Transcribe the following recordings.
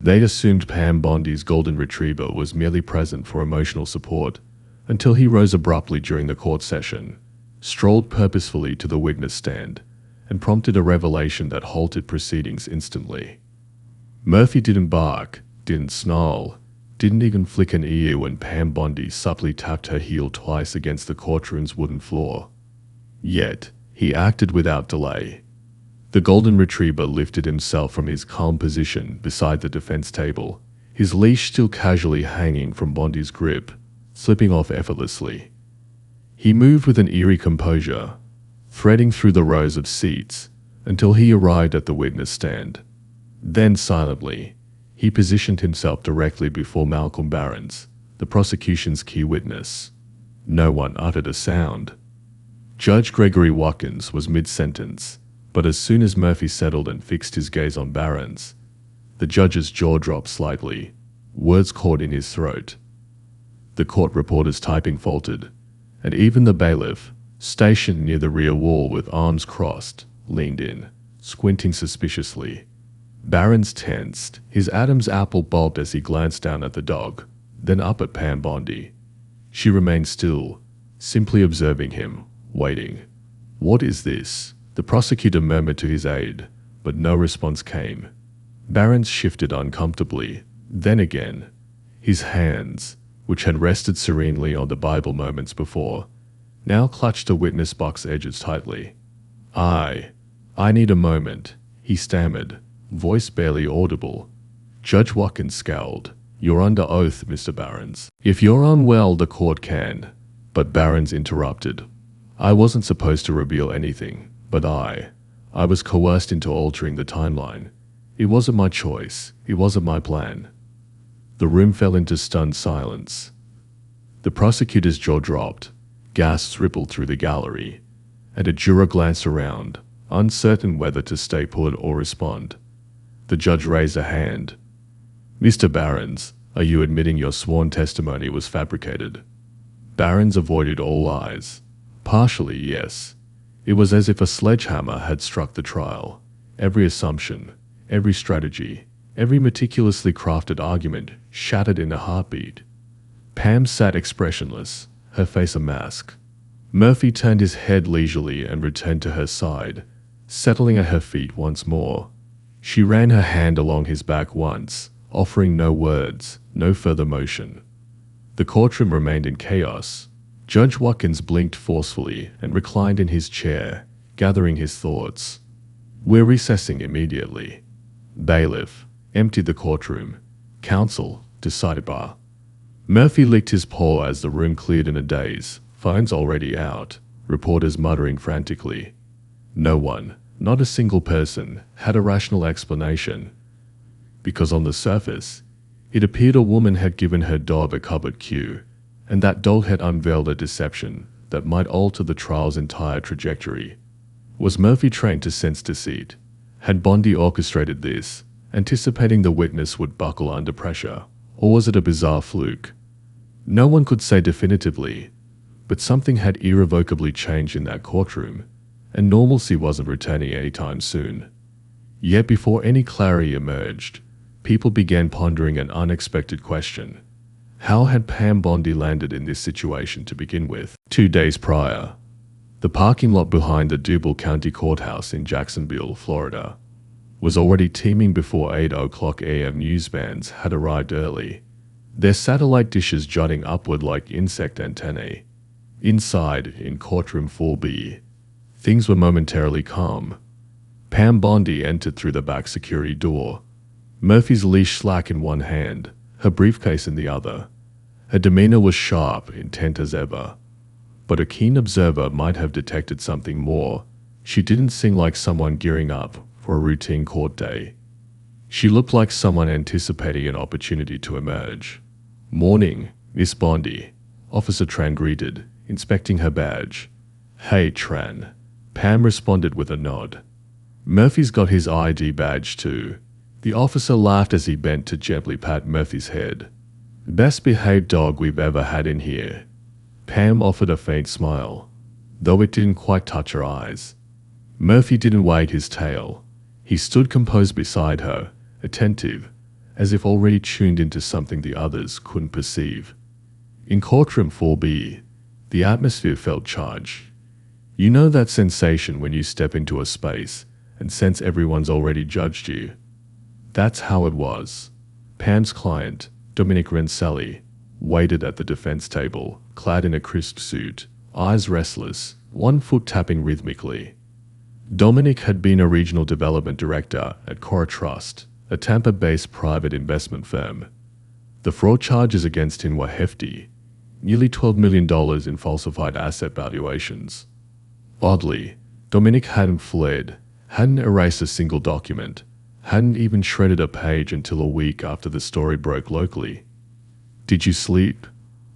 They assumed Pam Bondi's golden retriever was merely present for emotional support until he rose abruptly during the court session, strolled purposefully to the witness stand, and prompted a revelation that halted proceedings instantly. Murphy didn't bark, didn't snarl, didn't even flick an ear when Pam Bondi subtly tapped her heel twice against the courtroom's wooden floor. Yet, he acted without delay. The golden retriever lifted himself from his calm position beside the defense table, his leash still casually hanging from Bondi's grip, slipping off effortlessly. He moved with an eerie composure, threading through the rows of seats until he arrived at the witness stand. Then silently, he positioned himself directly before Malcolm Barnes, the prosecution's key witness. No one uttered a sound. Judge Gregory Watkins was mid-sentence, but as soon as Murphy settled and fixed his gaze on Barnes, the judge's jaw dropped slightly, words caught in his throat. The court reporter's typing faltered, and even the bailiff, stationed near the rear wall with arms crossed, leaned in, squinting suspiciously. Barnes tensed, his Adam's apple bulbed as he glanced down at the dog, then up at Pam Bondi. She remained still, simply observing him, waiting. "What is this?" the prosecutor murmured to his aide, but no response came. Barnes shifted uncomfortably, then again. His hands, which had rested serenely on the Bible moments before, now clutched the witness box edges tightly. I need a moment," he stammered, voice barely audible. Judge Watkins scowled. "You're under oath, Mr. Barnes. If you're unwell, the court can." But Barnes interrupted. "I wasn't supposed to reveal anything, but I was coerced into altering the timeline. It wasn't my choice. It wasn't my plan." The room fell into stunned silence. The prosecutor's jaw dropped, gasps rippled through the gallery, and a juror glanced around, uncertain whether to stay put or respond. The judge raised a hand. "Mr. Barnes, are you admitting your sworn testimony was fabricated?" Barnes avoided all eyes. "Partially, yes." It was as if a sledgehammer had struck the trial. Every assumption, every strategy, every meticulously crafted argument shattered in a heartbeat. Pam sat expressionless, her face a mask. Murphy turned his head leisurely and returned to her side, settling at her feet once more. She ran her hand along his back once, offering no words, no further motion. The courtroom remained in chaos. Judge Watkins blinked forcefully and reclined in his chair, gathering his thoughts. "We're recessing immediately." Bailiff emptied the courtroom. "Counsel, decided bar." Murphy licked his paw as the room cleared in a daze. Phones already out, reporters muttering frantically. No one, not a single person, had a rational explanation. Because on the surface, it appeared a woman had given her dog a cupboard cue, and that dog had unveiled a deception that might alter the trial's entire trajectory. Was Murphy trained to sense deceit? Had Bondi orchestrated this, anticipating the witness would buckle under pressure, or was it a bizarre fluke? No one could say definitively, but something had irrevocably changed in that courtroom, and normalcy wasn't returning anytime soon. Yet before any clarity emerged, people began pondering an unexpected question. How had Pam Bondi landed in this situation to begin with? 2 days prior, the parking lot behind the Duval County Courthouse in Jacksonville, Florida, was already teeming before 8 a.m. news vans had arrived early, their satellite dishes jutting upward like insect antennae. Inside, in courtroom 4B, things were momentarily calm. Pam Bondi entered through the back security door, Murphy's leash slack in one hand, her briefcase in the other. Her demeanor was sharp, intent as ever. But a keen observer might have detected something more. She didn't sing like someone gearing up for a routine court day. She looked like someone anticipating an opportunity to emerge. "Morning, Miss Bondi," Officer Tran greeted, inspecting her badge. "Hey, Tran," Pam responded with a nod. "Murphy's got his ID badge too." The officer laughed as he bent to gently pat Murphy's head. "Best behaved dog we've ever had in here." Pam offered a faint smile, though it didn't quite touch her eyes. Murphy didn't wag his tail. He stood composed beside her, attentive, as if already tuned into something the others couldn't perceive. In courtroom 4B, the atmosphere felt charged. You know that sensation when you step into a space and sense everyone's already judged you? That's how it was. Pam's client, Dominic Renselli, waited at the defense table, clad in a crisp suit, eyes restless, one foot tapping rhythmically. Dominic had been a regional development director at Cora Trust, a Tampa-based private investment firm. The fraud charges against him were hefty, nearly $12 million in falsified asset valuations. Oddly, Dominic hadn't fled, hadn't erased a single document, hadn't even shredded a page until a week after the story broke locally. "Did you sleep?"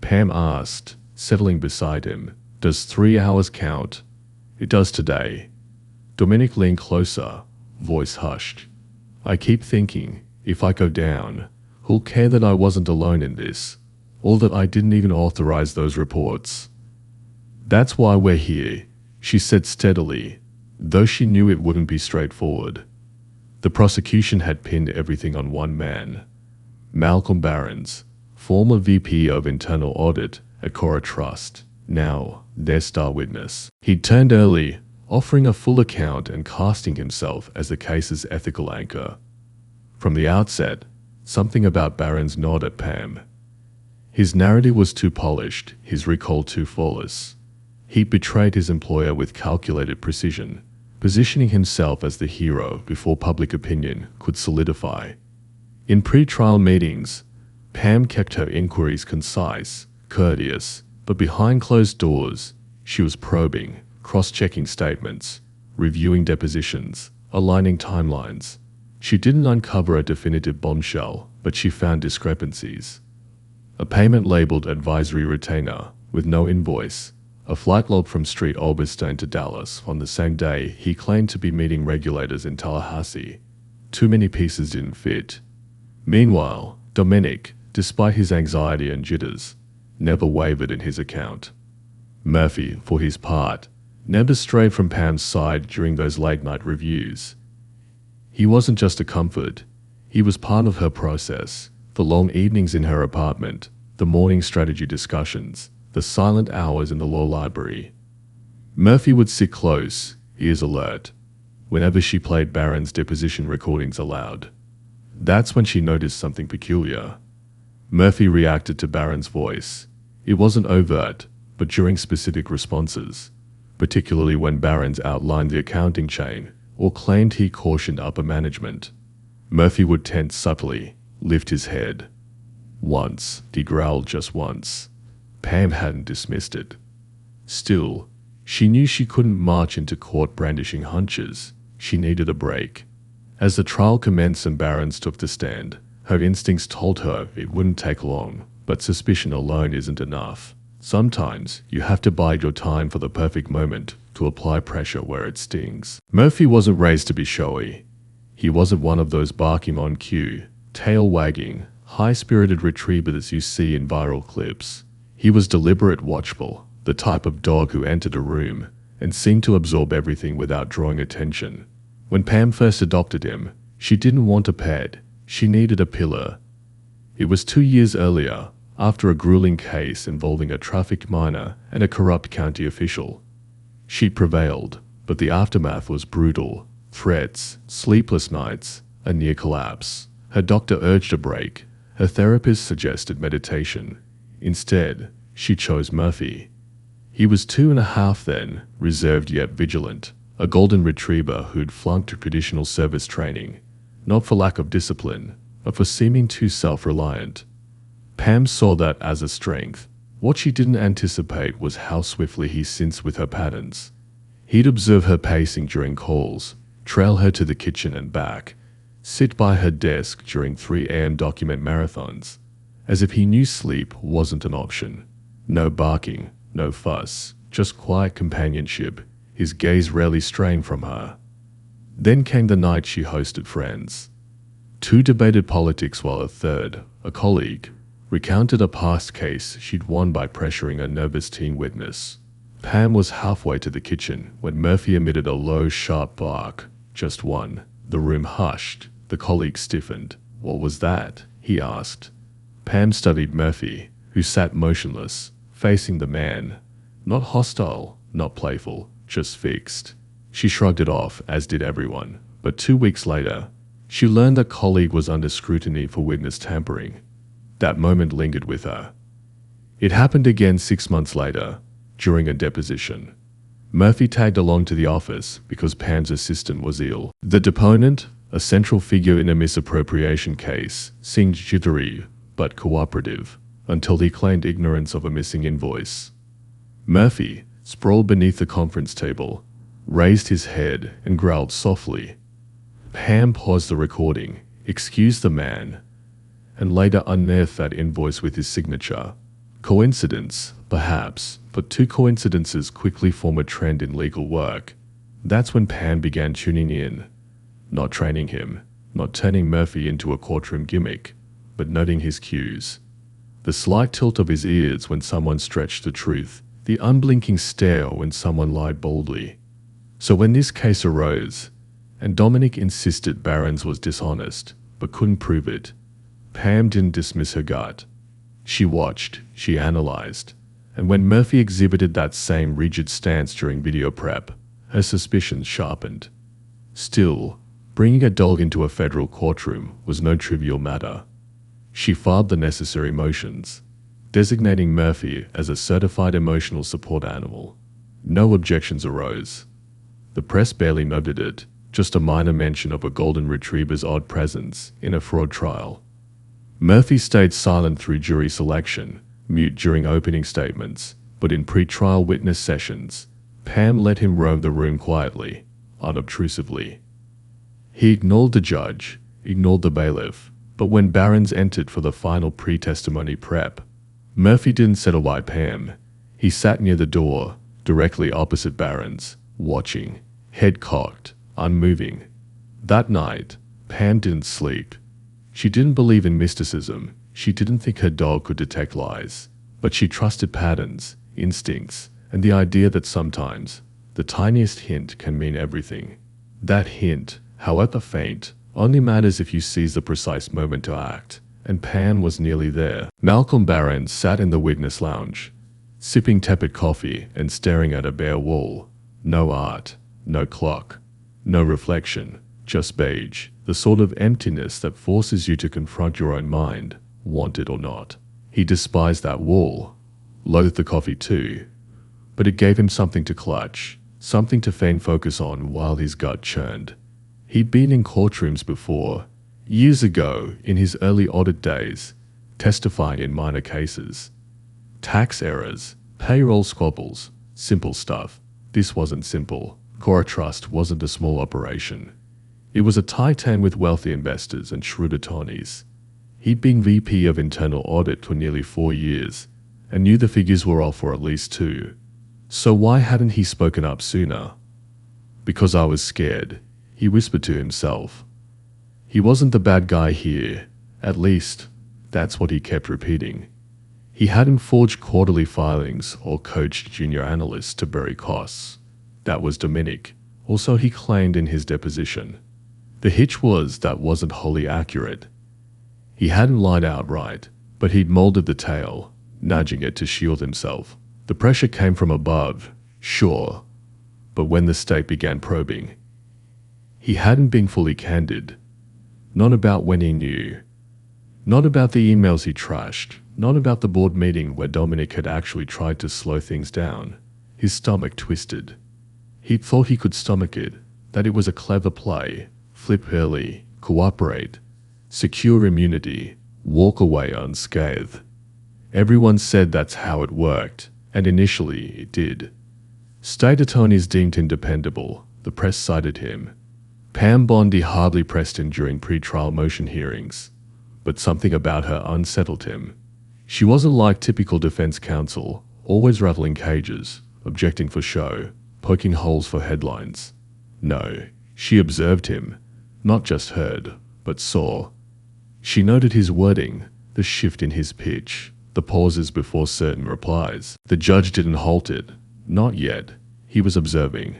Pam asked, settling beside him. "Does 3 hours count?" "It does today." Dominic leaned closer, voice hushed. "I keep thinking, if I go down, who'll care that I wasn't alone in this, or that I didn't even authorize those reports?" "That's why we're here," she said steadily, though she knew it wouldn't be straightforward. The prosecution had pinned everything on one man, Malcolm Barons, former VP of Internal Audit at Cora Trust, now their star witness. He'd turned early, offering a full account and casting himself as the case's ethical anchor. From the outset, something about Barons gnawed at Pam. His narrative was too polished, his recall too flawless. He betrayed his employer with calculated precision, positioning himself as the hero before public opinion could solidify. In pre-trial meetings, Pam kept her inquiries concise, courteous, but behind closed doors, she was probing, cross-checking statements, reviewing depositions, aligning timelines. She didn't uncover a definitive bombshell, but she found discrepancies. A payment labeled advisory retainer with no invoice, a flight log from Street Alberstone to Dallas on the same day he claimed to be meeting regulators in Tallahassee. Too many pieces didn't fit. Meanwhile, Dominic, despite his anxiety and jitters, never wavered in his account. Murphy, for his part, never strayed from Pam's side during those late-night reviews. He wasn't just a comfort, he was part of her process, the long evenings in her apartment, the morning strategy discussions, the silent hours in the law library. Murphy would sit close, ears alert, whenever she played Barron's deposition recordings aloud. That's when she noticed something peculiar. Murphy reacted to Barron's voice. It wasn't overt, but during specific responses, particularly when Barron's outlined the accounting chain or claimed he cautioned upper management. Murphy would tense subtly, lift his head. Once, he growled just once. Pam hadn't dismissed it. Still, she knew she couldn't march into court brandishing hunches. She needed a break. As the trial commenced and Barons took the stand, her instincts told her it wouldn't take long, but suspicion alone isn't enough. Sometimes you have to bide your time for the perfect moment to apply pressure where it stings. Murphy wasn't raised to be showy. He wasn't one of those barking on cue, tail-wagging, high-spirited retrievers you see in viral clips. He was deliberate, watchful, the type of dog who entered a room and seemed to absorb everything without drawing attention. When Pam first adopted him, she didn't want a pet, she needed a pillar. It was 2 years earlier, after a grueling case involving a trafficked minor and a corrupt county official. She prevailed, but the aftermath was brutal. Threats, sleepless nights, a near collapse. Her doctor urged a break. Her therapist suggested meditation. Instead, she chose Murphy. He was 2.5 then, reserved yet vigilant, a golden retriever who'd flunked traditional service training, not for lack of discipline, but for seeming too self-reliant. Pam saw that as a strength. What she didn't anticipate was how swiftly he synced with her patterns. He'd observe her pacing during calls, trail her to the kitchen and back, sit by her desk during 3 a.m. document marathons, as if he knew sleep wasn't an option. No barking, no fuss, just quiet companionship, his gaze rarely straying from her. Then came the night she hosted friends. 2 debated politics while a third, a colleague, recounted a past case she'd won by pressuring a nervous teen witness. Pam was halfway to the kitchen when Murphy emitted a low, sharp bark. Just one. The room hushed. The colleague stiffened. "What was that?" he asked. Pam studied Murphy, who sat motionless, facing the man. Not hostile, not playful, just fixed. She shrugged it off, as did everyone. But 2 weeks later, she learned that colleague was under scrutiny for witness tampering. That moment lingered with her. It happened again 6 months later, during a deposition. Murphy tagged along to the office because Pam's assistant was ill. The deponent, a central figure in a misappropriation case, seemed jittery but cooperative until he claimed ignorance of a missing invoice. Murphy, sprawled beneath the conference table, raised his head and growled softly. Pam paused the recording, excused the man, and later unearthed that invoice with his signature. Coincidence, perhaps, but 2 coincidences quickly form a trend in legal work. That's when Pam began tuning in, not training him, not turning Murphy into a courtroom gimmick, but noting his cues. The slight tilt of his ears when someone stretched the truth, the unblinking stare when someone lied boldly. So when this case arose, and Dominic insisted Barron's was dishonest, but couldn't prove it, Pam didn't dismiss her gut. She watched, she analyzed, and when Murphy exhibited that same rigid stance during video prep, her suspicions sharpened. Still, bringing a dog into a federal courtroom was no trivial matter. She filed the necessary motions, designating Murphy as a certified emotional support animal. No objections arose. The press barely noted it, just a minor mention of a golden retriever's odd presence in a fraud trial. Murphy stayed silent through jury selection, mute during opening statements, but in pre-trial witness sessions, Pam let him roam the room quietly, unobtrusively. He ignored the judge, ignored the bailiff, but when Barron's entered for the final pre-testimony prep, Murphy didn't settle by Pam. He sat near the door, directly opposite Barron's, watching, head cocked, unmoving. That night, Pam didn't sleep. She didn't believe in mysticism. She didn't think her dog could detect lies. But she trusted patterns, instincts, and the idea that sometimes the tiniest hint can mean everything. That hint, however faint, only matters if you seize the precise moment to act. And Pam was nearly there. Malcolm Barron sat in the witness lounge, sipping tepid coffee and staring at a bare wall. No art, no clock, no reflection, just beige, the sort of emptiness that forces you to confront your own mind, want it or not. He despised that wall, loathed the coffee too, but it gave him something to clutch, something to feign focus on while his gut churned. He'd been in courtrooms before, years ago in his early audit days, testifying in minor cases. Tax errors, payroll squabbles, simple stuff. This wasn't simple. Cora Trust wasn't a small operation. It was a titan with wealthy investors and shrewd attorneys. He'd been VP of Internal Audit for nearly 4 years and knew the figures were off for at least 2. So why hadn't he spoken up sooner? Because I was scared, he whispered to himself. He wasn't the bad guy here. At least, that's what he kept repeating. He hadn't forged quarterly filings or coached junior analysts to bury costs. That was Dominic. Also, he claimed in his deposition. The hitch was that wasn't wholly accurate. He hadn't lied outright, but he'd molded the tale, nudging it to shield himself. The pressure came from above, sure, but when the state began probing, he hadn't been fully candid. Not about when he knew. Not about the emails he trashed. Not about the board meeting where Dominic had actually tried to slow things down. His stomach twisted. He'd thought he could stomach it, that it was a clever play, flip early, cooperate, secure immunity, walk away unscathed. Everyone said that's how it worked, and initially it did. State attorneys deemed him dependable. The press cited him. Pam Bondi hardly pressed him during pre-trial motion hearings, but something about her unsettled him. She wasn't like typical defense counsel, always rattling cages, objecting for show, poking holes for headlines. No, she observed him, not just heard, but saw. She noted his wording, the shift in his pitch, the pauses before certain replies. The judge didn't halt it. Not yet. He was observing.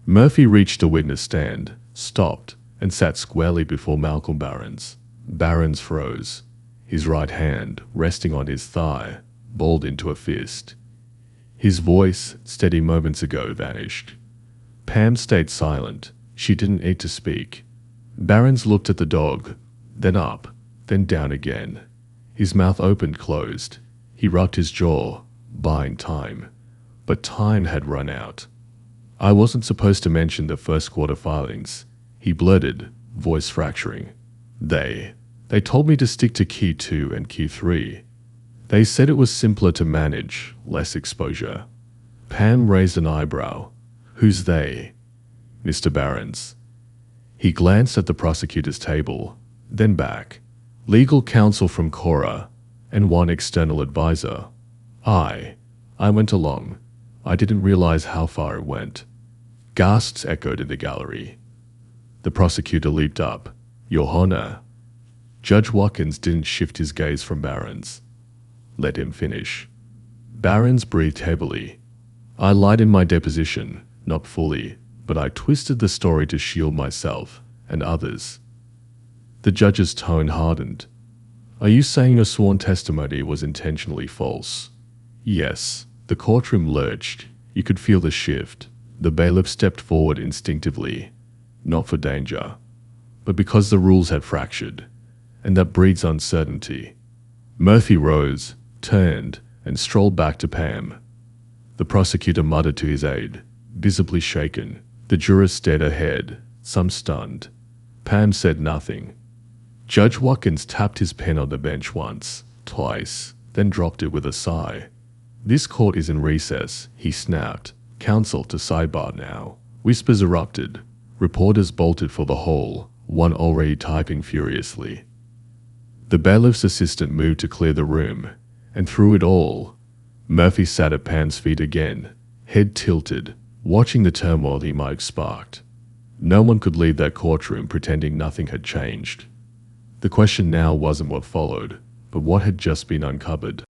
Murphy reached the witness stand, stopped, and sat squarely before Malcolm Barron's. Barons froze, his right hand, resting on his thigh, balled into a fist. His voice, steady moments ago, vanished. Pam stayed silent. She didn't need to speak. Barons looked at the dog, then up, then down again. His mouth opened, closed. He rubbed his jaw, buying time. But time had run out. "I wasn't supposed to mention the first quarter filings," he blurted, voice fracturing. They told me to stick to Key 2 and Key 3. They said it was simpler to manage, less exposure." Pam raised an eyebrow. "Who's they?" "Mr. Barons." He glanced at the prosecutor's table, then back. "Legal counsel from Cora, and one external advisor. I went along. I didn't realize how far it went." Gasps echoed in the gallery. The prosecutor leaped up. "Your Honor." Judge Watkins didn't shift his gaze from Barons. "Let him finish." Barons breathed heavily. "I lied in my deposition, not fully, but I twisted the story to shield myself and others." The judge's tone hardened. "Are you saying your sworn testimony was intentionally false?" "Yes." The courtroom lurched. You could feel the shift. The bailiff stepped forward instinctively, not for danger, but because the rules had fractured, and that breeds uncertainty. Murphy rose, turned, and strolled back to Pam. The prosecutor muttered to his aide, visibly shaken. The jurors stared ahead, some stunned. Pam said nothing. Judge Watkins tapped his pen on the bench once, twice, then dropped it with a sigh. "This court is in recess," he snapped. "Counsel to sidebar now." Whispers erupted. Reporters bolted for the hall, one already typing furiously. The bailiff's assistant moved to clear the room, and through it all, Murphy sat at Pam's feet again, head tilted, watching the turmoil he might have sparked. No one could leave that courtroom pretending nothing had changed. The question now wasn't what followed, but what had just been uncovered.